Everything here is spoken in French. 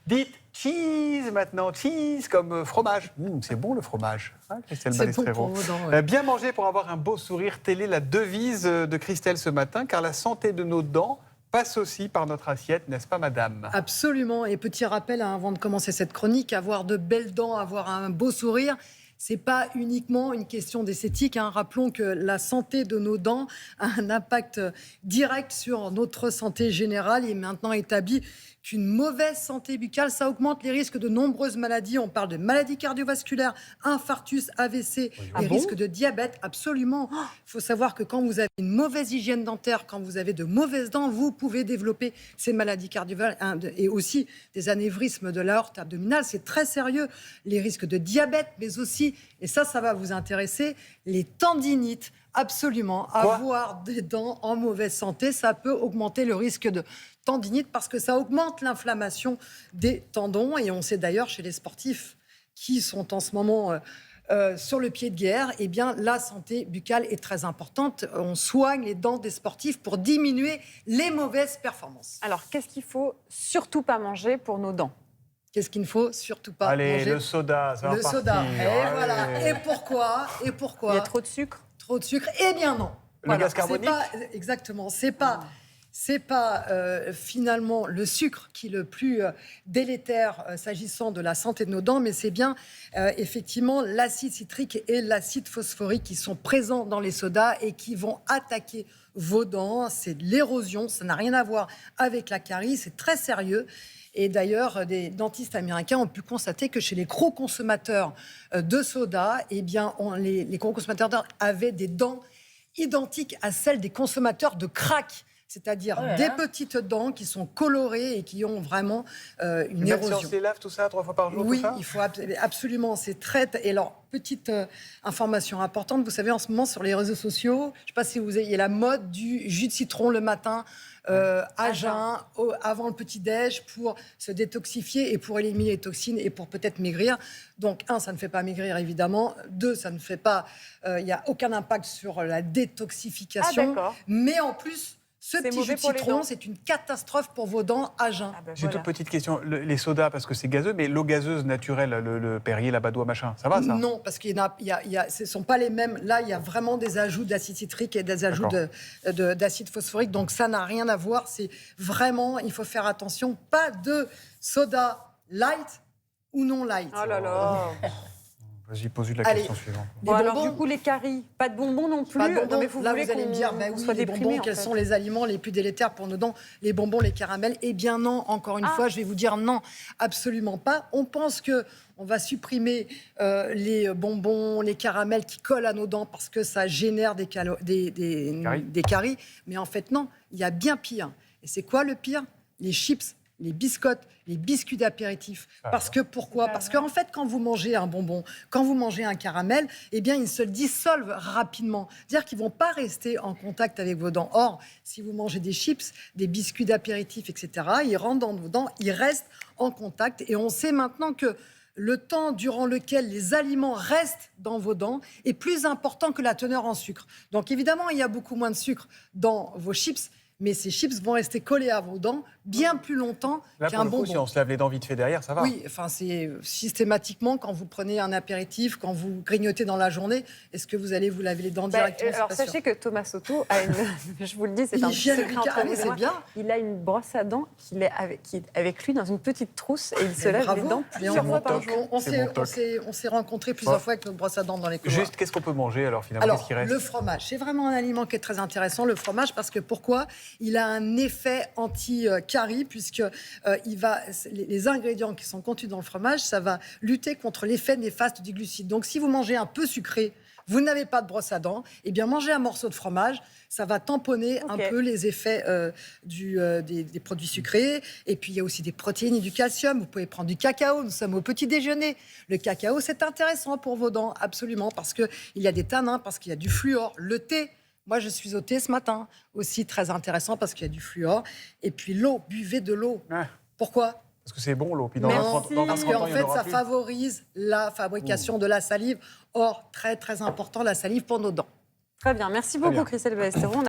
Dites cheese maintenant, cheese comme fromage. C'est bon le fromage, hein, Christelle Balestrero. Bon pour vos dents, ouais. Bien manger pour avoir un beau sourire, telle est la devise de Christelle ce matin, car la santé de nos dents passe aussi par notre assiette, n'est-ce pas madame? Absolument. Et petit rappel, avant de commencer cette chronique, avoir de belles dents, avoir un beau sourire, c'est pas uniquement une question d'esthétique. Rappelons que la santé de nos dents a un impact direct sur notre santé générale. Il est maintenant établi qu'une mauvaise santé buccale, ça augmente les risques de nombreuses maladies. On parle de maladies cardiovasculaires, infarctus, AVC, les risques de diabète, absolument. Il faut savoir que quand vous avez une mauvaise hygiène dentaire, quand vous avez de mauvaises dents, vous pouvez développer ces maladies cardiovasculaires et aussi des anévrismes de l'aorte abdominale. C'est très sérieux. Les risques de diabète, mais aussi, et ça va vous intéresser, les tendinites. Absolument. Avoir des dents en mauvaise santé, ça peut augmenter le risque de tendinite parce que ça augmente l'inflammation des tendons. Et on sait d'ailleurs chez les sportifs qui sont en ce moment sur le pied de guerre, eh bien, la santé buccale est très importante. On soigne les dents des sportifs pour diminuer les mauvaises performances. Alors, qu'est-ce qu'il faut surtout pas manger pour nos dents? Qu'est-ce qu'il ne faut surtout pas manger? Allez, le soda, ça va Le repartir. soda. Et voilà. Et pourquoi? Il y a trop de sucre? Trop de sucre? Eh bien non. Le gaz carbonique? Exactement. C'est pas finalement le sucre qui est le plus délétère s'agissant de la santé de nos dents, mais c'est bien effectivement l'acide citrique et l'acide phosphorique qui sont présents dans les sodas et qui vont attaquer vos dents. C'est de l'érosion, ça n'a rien à voir avec la carie, c'est très sérieux. Et d'ailleurs, des dentistes américains ont pu constater que chez les gros consommateurs de soda, eh bien, les gros consommateurs avaient des dents identiques à celles des consommateurs de crack. C'est-à-dire des petites dents qui sont colorées et qui ont vraiment une érosion. Même si on se les lave tout ça 3 fois par jour? Oui, tout ça il faut absolument. C'est très. Et alors, petite information importante, vous savez, en ce moment sur les réseaux sociaux, je ne sais pas si vous avez, il y a la mode du jus de citron le matin. À jeun, avant le petit-déj, pour se détoxifier et pour éliminer les toxines et pour peut-être maigrir. Donc, 1, ça ne fait pas maigrir, évidemment. 2, ça ne fait pas... Il n'y a aucun impact sur la détoxification. Mais en plus... Ce petit jus de citron, c'est une catastrophe pour vos dents à jeun. J'ai une toute petite question. Les sodas, parce que c'est gazeux, mais l'eau gazeuse naturelle, le Perrier, la Badois, machin, ça va ça? Non, parce ce ne sont pas les mêmes. Là, il y a vraiment des ajouts d'acide citrique et des ajouts d'acide phosphorique. Donc ça n'a rien à voir. C'est vraiment, il faut faire attention. Pas de soda light ou non light. Oh là là. Vas-y, pose la question suivante. Bon, alors du coup, les caries, pas de bonbons non plus. Pas de bonbons. Non, mais vous là, voulez vous allez me dire, qu'on oui, soit les déprimés, bonbons, en quels fait. sont les aliments les plus délétères pour nos dents? Les bonbons, les caramels? Eh bien non, encore une fois, je vais vous dire non, absolument pas. On pense que on va supprimer les bonbons, les caramels qui collent à nos dents parce que ça génère des caries. Mais en fait, non, il y a bien pire. Et c'est quoi le pire? Les chips, les biscottes, les biscuits d'apéritif. Parce que pourquoi? Parce qu'en fait, quand vous mangez un bonbon, quand vous mangez un caramel, eh bien, ils se dissolvent rapidement. C'est-à-dire qu'ils ne vont pas rester en contact avec vos dents. Or, si vous mangez des chips, des biscuits d'apéritif, etc., ils rentrent dans vos dents, ils restent en contact. Et on sait maintenant que le temps durant lequel les aliments restent dans vos dents est plus important que la teneur en sucre. Donc, évidemment, il y a beaucoup moins de sucre dans vos chips, mais ces chips vont rester collés à vos dents bien plus longtemps qu'un bonbon. Si on se lave les dents vite fait derrière, ça va. Oui, enfin, c'est systématiquement, quand vous prenez un apéritif, quand vous grignotez dans la journée, est-ce que vous allez vous laver les dents directement? Alors, sachez que Thomas Soto a une... je vous le dis, c'est un secret entre vous et moi. Bien. Il a une brosse à dents qui est avec lui dans une petite trousse et il se lave les dents plusieurs fois par jour. On s'est rencontrés plusieurs fois avec notre brosse à dents dans les couloirs. Juste, qu'est-ce qu'on peut manger alors finalement? Alors, qu'est-ce qui reste? le fromage, c'est vraiment un aliment qui est très intéressant, le fromage, parce que pourquoi? Il a un effet anti-carie, puisque les ingrédients qui sont contenus dans le fromage, ça va lutter contre l'effet néfaste du glucide. Donc, si vous mangez un peu sucré, vous n'avez pas de brosse à dents, eh bien, mangez un morceau de fromage, ça va tamponner un peu les effets des produits sucrés. Et puis, il y a aussi des protéines et du calcium. Vous pouvez prendre du cacao. Nous sommes au petit déjeuner. Le cacao, c'est intéressant pour vos dents, absolument, parce qu'il y a des tanins, parce qu'il y a du fluor. Le thé, moi, je suis au thé ce matin, aussi très intéressant, parce qu'il y a du fluor. Et puis, l'eau, buvez de l'eau. Pourquoi? Parce que c'est bon l'eau. Puis parce qu'en fait, ça favorise la fabrication de la salive. Or, très, très important, la salive pour nos dents. Très bien. Merci beaucoup, Christelle Balestrero.